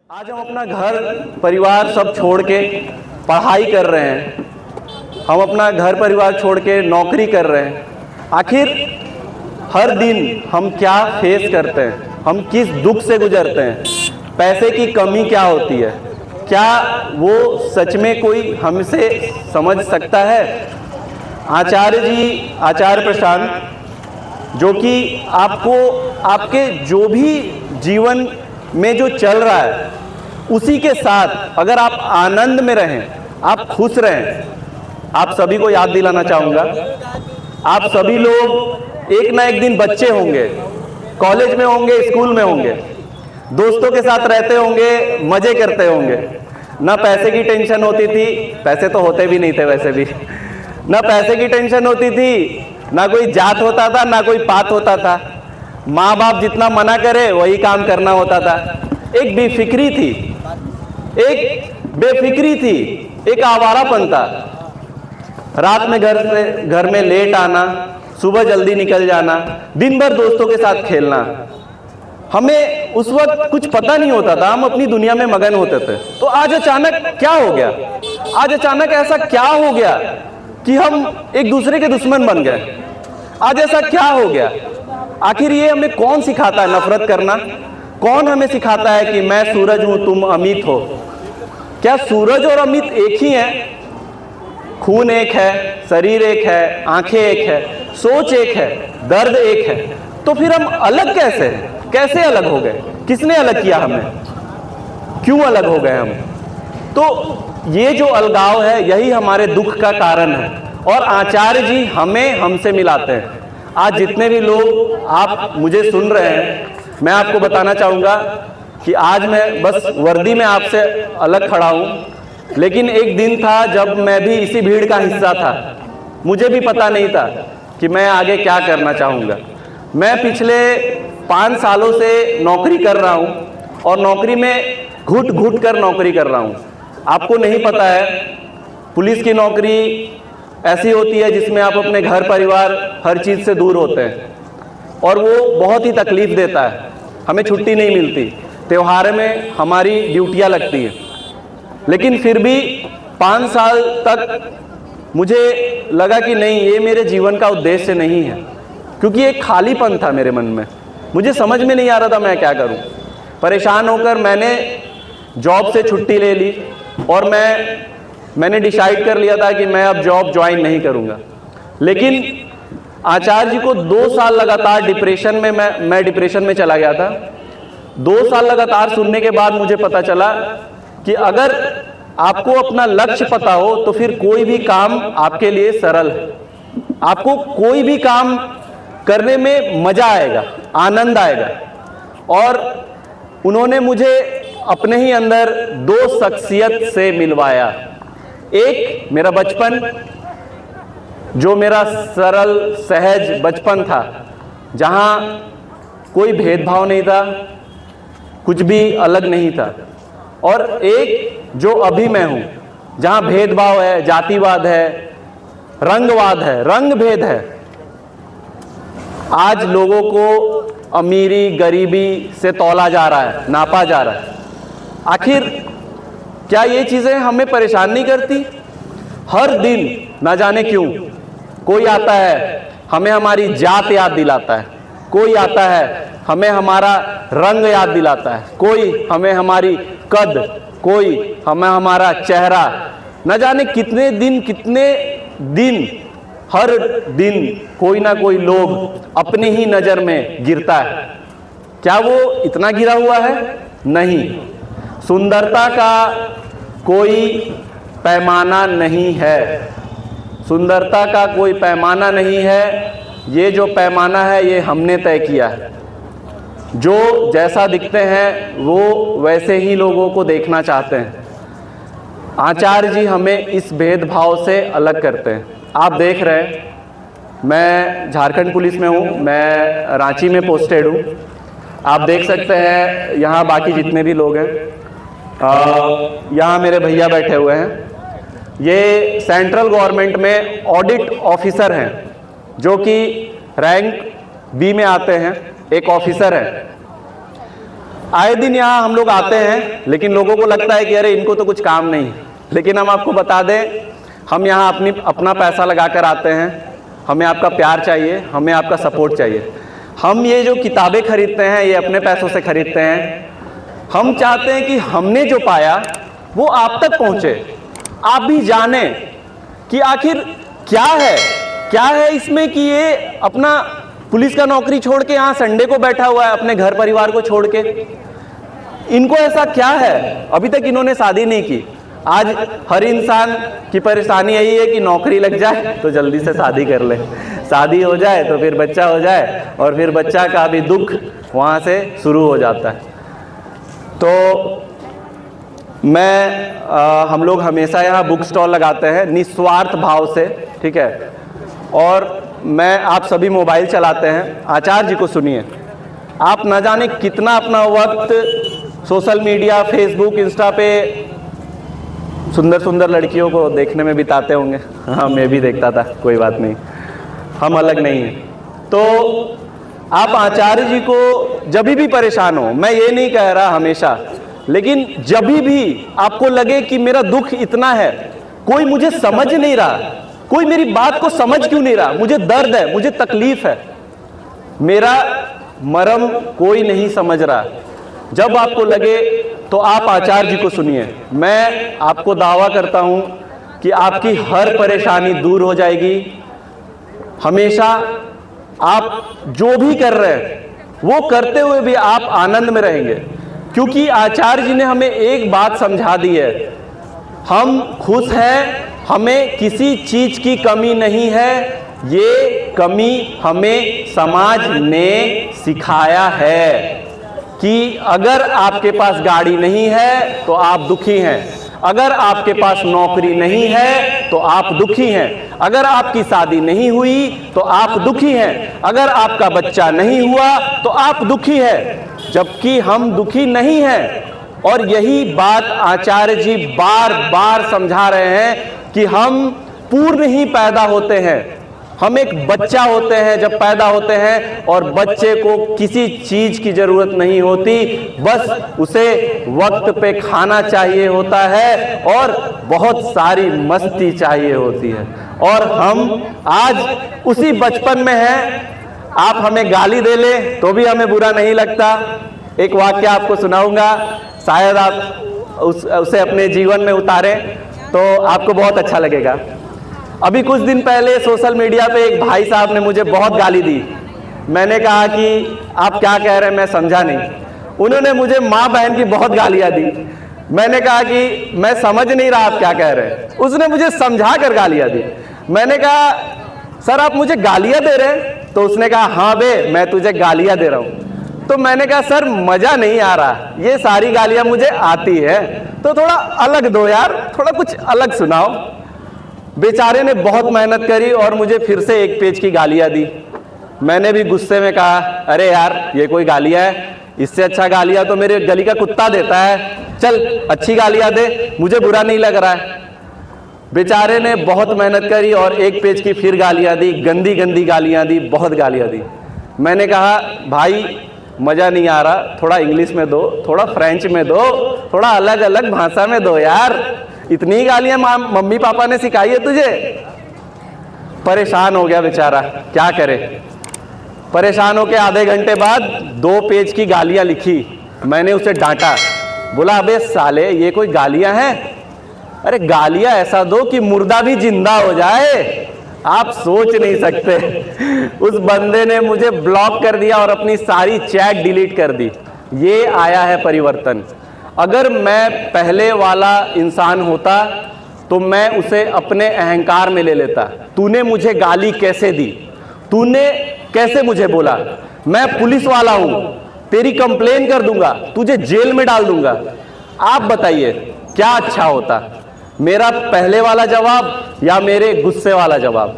आज हम अपना घर परिवार सब छोड़ के पढ़ाई कर रहे हैं, हम अपना घर परिवार छोड़ के नौकरी कर रहे हैं। आखिर हर दिन हम क्या फेस करते हैं, हम किस दुख से गुजरते हैं, पैसे की कमी क्या होती है, क्या वो सच में कोई हमसे समझ सकता है? आचार्य जी, आचार्य प्रशांत, जो कि आपको आपके जो भी जीवन में जो चल रहा है उसी के साथ अगर आप आनंद में रहें, आप खुश रहें। आप सभी को याद दिलाना चाहूँगा, आप सभी लोग एक ना एक दिन बच्चे होंगे, कॉलेज में होंगे, स्कूल में होंगे, दोस्तों के साथ रहते होंगे, मज़े करते होंगे। ना पैसे की टेंशन होती थी, पैसे तो होते भी नहीं थे वैसे भी, ना पैसे की टेंशन होती थी, ना कोई जात होता था, ना कोई पात होता था। माँ बाप जितना मना करे वही काम करना होता था। एक बेफिक्री थी, एक आवारापन था। रात में घर में लेट आना, सुबह जल्दी निकल जाना, दिन भर दोस्तों के साथ खेलना। हमें उस वक्त कुछ पता नहीं होता था, हम अपनी दुनिया में मगन होते थे। तो आज अचानक क्या हो गया? आज अचानक ऐसा क्या हो गया कि हम एक दूसरे के दुश्मन बन गए? आज ऐसा क्या हो गया? आखिर ये हमें कौन सिखाता है नफरत करना? कौन हमें सिखाता है कि मैं सूरज हूं, तुम अमित हो? क्या सूरज और अमित एक ही हैं? खून एक है, शरीर एक है, आंखें एक है, सोच एक है, दर्द एक है। तो फिर हम अलग कैसे हैं? कैसे अलग हो गए? किसने अलग किया हमें? क्यों अलग हो गए हम? तो ये जो अलगाव है यही हमारे दुख का कारण है, और आचार्य जी हमें हमसे मिलाते हैं। आज जितने भी लोग आप मुझे सुन रहे हैं, मैं आपको बताना चाहूँगा कि आज मैं बस वर्दी में आपसे अलग खड़ा हूँ, लेकिन एक दिन था जब मैं भी इसी भीड़ का हिस्सा था। मुझे भी पता नहीं था कि मैं आगे क्या करना चाहूँगा। मैं पिछले 5 सालों से नौकरी कर रहा हूँ, और नौकरी में घुट घुट कर नौकरी कर रहा हूँ। आपको नहीं पता है, पुलिस की नौकरी ऐसी होती है जिसमें आप अपने घर परिवार हर चीज़ से दूर होते हैं, और वो बहुत ही तकलीफ़ देता है। हमें छुट्टी नहीं मिलती, त्योहार में हमारी ड्यूटियाँ लगती हैं। लेकिन फिर भी 5 साल तक मुझे लगा कि नहीं, ये मेरे जीवन का उद्देश्य नहीं है, क्योंकि एक खालीपन था मेरे मन में। मुझे समझ में नहीं आ रहा था मैं क्या करूं। परेशान होकर मैंने जॉब से छुट्टी ले ली, और मैंने डिसाइड कर लिया था कि मैं अब जॉब ज्वाइन नहीं करूंगा। लेकिन आचार्य जी को 2 साल लगातार डिप्रेशन में मैं डिप्रेशन में चला गया था। 2 साल लगातार सुनने के बाद मुझे पता चला कि अगर आपको अपना लक्ष्य पता हो तो फिर कोई भी काम आपके लिए सरल है। आपको कोई भी काम करने में मजा आएगा, आनंद आएगा। और उन्होंने मुझे अपने ही अंदर 2 शख्सियत से मिलवाया। एक मेरा बचपन, जो मेरा सरल सहज बचपन था, जहाँ कोई भेदभाव नहीं था, कुछ भी अलग नहीं था। और एक जो अभी मैं हूँ, जहाँ भेदभाव है, जातिवाद है, रंगवाद है, रंग भेद है। आज लोगों को अमीरी गरीबी से तौला जा रहा है, नापा जा रहा है। आखिर क्या ये चीज़ें हमें परेशान नहीं करती? हर दिन ना जाने क्यों कोई आता है, हमें हमारी जात याद दिलाता है, कोई आता है हमें हमारा रंग याद दिलाता है, कोई हमें हमारी कद, कोई हमें हमारा चेहरा। न जाने कितने दिन हर दिन कोई ना कोई लोग अपनी ही नज़र में गिरता है। क्या वो इतना गिरा हुआ है? नहीं। सुंदरता का कोई पैमाना नहीं है, सुंदरता का कोई पैमाना नहीं है। ये जो पैमाना है ये हमने तय किया है। जो जैसा दिखते हैं वो वैसे ही लोगों को देखना चाहते हैं। आचार्य जी हमें इस भेदभाव से अलग करते हैं। आप देख रहे हैं, मैं झारखंड पुलिस में हूँ, मैं रांची में पोस्टेड हूँ। आप देख सकते हैं यहाँ बाकी जितने भी लोग हैं, यहाँ मेरे भैया बैठे हुए हैं। ये सेंट्रल गवर्नमेंट में ऑडिट ऑफिसर हैं, जो कि रैंक B में आते हैं, एक ऑफिसर है। आए दिन यहाँ हम लोग आते हैं, लेकिन लोगों को लगता है कि अरे इनको तो कुछ काम नहीं। लेकिन हम आपको बता दें, हम यहाँ अपना पैसा लगा कर आते हैं। हमें आपका प्यार चाहिए, हमें आपका सपोर्ट चाहिए। हम ये जो किताबें खरीदते हैं ये अपने पैसों से खरीदते हैं। हम चाहते हैं कि हमने जो पाया वो आप तक पहुँचे, आप भी जाने कि आखिर क्या है इसमें कि ये अपना पुलिस का नौकरी छोड़ के यहाँ संडे को बैठा हुआ है, अपने घर परिवार को छोड़ के। इनको ऐसा क्या है? अभी तक इन्होंने शादी नहीं की। आज हर इंसान की परेशानी यही है कि नौकरी लग जाए तो जल्दी से शादी कर ले, शादी हो जाए तो फिर बच्चा हो जाए, और फिर बच्चा का भी दुख वहाँ से शुरू हो जाता है। तो हम लोग हमेशा यहाँ बुक स्टॉल लगाते हैं निस्वार्थ भाव से, ठीक है। और आप सभी मोबाइल चलाते हैं, आचार्य जी को सुनिए। आप न जाने कितना अपना वक्त सोशल मीडिया, फेसबुक, इंस्टा पे सुंदर सुंदर लड़कियों को देखने में बिताते होंगे। हाँ, मैं भी देखता था, कोई बात नहीं, हम अलग नहीं हैं। तो आप आचार्य जी को जब भी परेशान हो, मैं ये नहीं कह रहा हमेशा, लेकिन जब भी आपको लगे कि मेरा दुख इतना है, कोई मुझे समझ नहीं रहा, कोई मेरी बात को समझ क्यों नहीं रहा, मुझे दर्द है, मुझे तकलीफ है, मेरा मरम कोई नहीं समझ रहा, जब आपको लगे तो आप आचार्य जी को सुनिए। मैं आपको दावा करता हूं कि आपकी हर परेशानी दूर हो जाएगी। हमेशा आप जो भी कर रहे हैं वो करते हुए भी आप आनंद में रहेंगे, क्योंकि आचार्य जी ने हमें एक बात समझा दी है, हम खुश हैं, हमें किसी चीज की कमी नहीं है। ये कमी हमें समाज ने सिखाया है कि अगर आपके पास गाड़ी नहीं है तो आप दुखी हैं, अगर आपके पास नौकरी नहीं है तो आप दुखी हैं, अगर आपकी शादी नहीं हुई तो आप दुखी हैं, अगर आपका बच्चा नहीं हुआ तो आप दुखी हैं। जबकि हम दुखी नहीं हैं, और यही बात आचार्य जी बार बार समझा रहे हैं कि हम पूर्ण ही पैदा होते हैं। हम एक बच्चा होते हैं जब पैदा होते हैं, और बच्चे को किसी चीज की जरूरत नहीं होती, बस उसे वक्त पे खाना चाहिए होता है और बहुत सारी मस्ती चाहिए होती है। और हम आज उसी बचपन में हैं। आप हमें गाली दे ले तो भी हमें बुरा नहीं लगता। एक वाक्य आपको सुनाऊंगा, शायद आप उसे अपने जीवन में उतारें तो आपको बहुत अच्छा लगेगा। अभी कुछ दिन पहले सोशल मीडिया पे एक भाई साहब ने मुझे बहुत गाली दी। मैंने कहा कि आप क्या कह रहे हैं, मैं समझा नहीं। उन्होंने मुझे माँ बहन की बहुत गालियाँ दी। मैंने कहा कि मैं समझ नहीं रहा आप क्या कह रहे हैं। उसने मुझे समझा कर गालियाँ दी। मैंने कहा सर आप मुझे गालियाँ दे रहे हैं? तो उसने कहा हाँ बे, मैं तुझे गालियाँ दे रहा हूँ। तो मैंने कहा सर मज़ा नहीं आ रहा, ये सारी गालियाँ मुझे आती है, तो थोड़ा अलग दो यार, थोड़ा कुछ अलग सुनाओ। बेचारे ने बहुत मेहनत करी और मुझे फिर से एक पेज की गालियाँ दी। मैंने भी गुस्से में कहा अरे यार ये कोई गालियाँ है, इससे अच्छा गालियाँ तो मेरे गली का कुत्ता देता है, चल अच्छी गालियाँ दे, मुझे बुरा नहीं लग रहा है। बेचारे ने बहुत मेहनत करी और एक पेज की फिर गालियाँ दी, गंदी गंदी गालियाँ दी, बहुत गालियाँ दी। मैंने कहा भाई मज़ा नहीं आ रहा, थोड़ा इंग्लिश में दो, थोड़ा फ्रेंच में दो, थोड़ा अलग अलग भाषा में दो यार, इतनी गालियां मम्मी पापा ने सिखाई है तुझे। परेशान हो गया बेचारा, क्या करे। परेशान होकर आधे घंटे बाद 2 पेज की गालियां लिखी। मैंने उसे डांटा, बोला अबे साले ये कोई गालियां हैं? अरे गालियां ऐसा दो कि मुर्दा भी जिंदा हो जाए, आप सोच नहीं सकते। उस बंदे ने मुझे ब्लॉक कर दिया और अपनी सारी चैट डिलीट कर दी। ये आया है परिवर्तन। अगर मैं पहले वाला इंसान होता तो मैं उसे अपने अहंकार में ले लेता। तूने मुझे गाली कैसे दी, तूने कैसे मुझे बोला, मैं पुलिस वाला हूं, तेरी कंप्लेन कर दूंगा, तुझे जेल में डाल दूंगा। आप बताइए क्या अच्छा होता, मेरा पहले वाला जवाब या मेरे गुस्से वाला जवाब?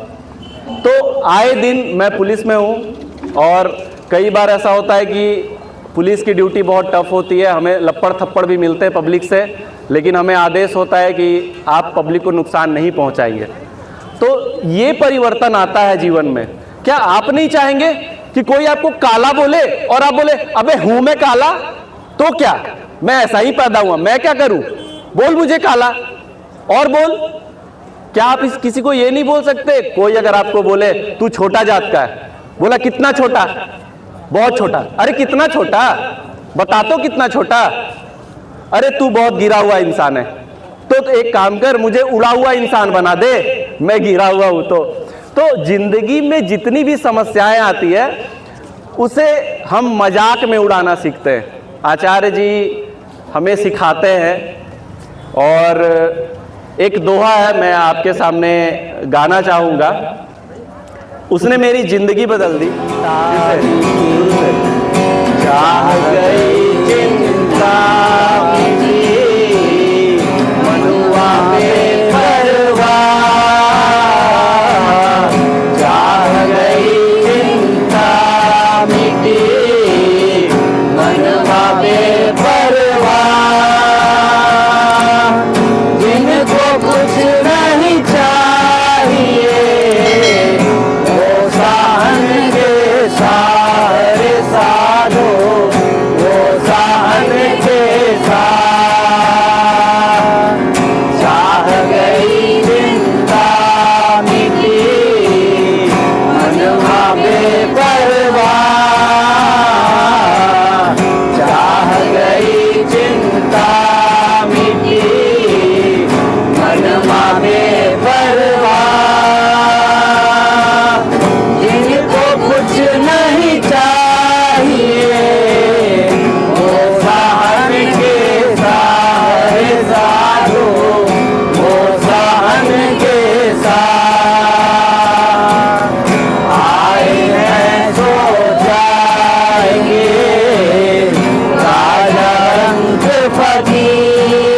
तो आए दिन मैं पुलिस में हूं और कई बार ऐसा होता है कि पुलिस की ड्यूटी बहुत टफ होती है, हमें लपड़ थप्पड़ भी मिलते हैं पब्लिक से, लेकिन हमें आदेश होता है कि आप पब्लिक को नुकसान नहीं पहुंचाएंगे। तो ये परिवर्तन आता है जीवन में। क्या आप नहीं चाहेंगे कि कोई आपको काला बोले और आप बोले अबे हूं मैं काला? तो क्या, मैं ऐसा ही पैदा हुआ, मैं क्या करूं? बोल मुझे काला, और बोल। क्या आप किसी को ये नहीं बोल सकते? कोई अगर आपको बोले तू छोटा जात का है, बोला कितना छोटा? बहुत छोटा। अरे कितना छोटा, बता तो कितना छोटा? अरे तू बहुत गिरा हुआ इंसान है, तो एक काम कर, मुझे उड़ा हुआ इंसान बना दे, मैं गिरा हुआ हूं। तो जिंदगी में जितनी भी समस्याएं आती है उसे हम मजाक में उड़ाना सीखते हैं। आचार्य जी हमें सिखाते हैं, और एक दोहा है, मैं आपके सामने गाना चाहूंगा। उसने मेरी जिंदगी बदल दी। चाह गई चिंता मनुआ में परवाह, चाह गई चिंता मिटी मनुआ में परवाह, जिनको कुछ नहीं चाहिए वो सहन के सहारे साधो, वो सहन के साथ। चाह गई चिंता मिटी मनवा में परवाह, चाह गई चिंता मिटी मनवा में परवाह, जिनको कुछ नहीं चाहिए वो सहन के सहारे साधो, वो सहन के साथ। आए हैं सो जाएंगे राजा रंग फकीर,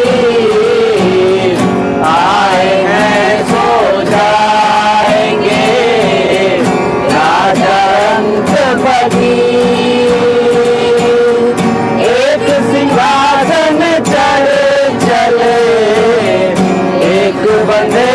आए हैं सो जाएंगे राजा रंग फकीर, एक सिंहासन चढ़े चले एक बंदे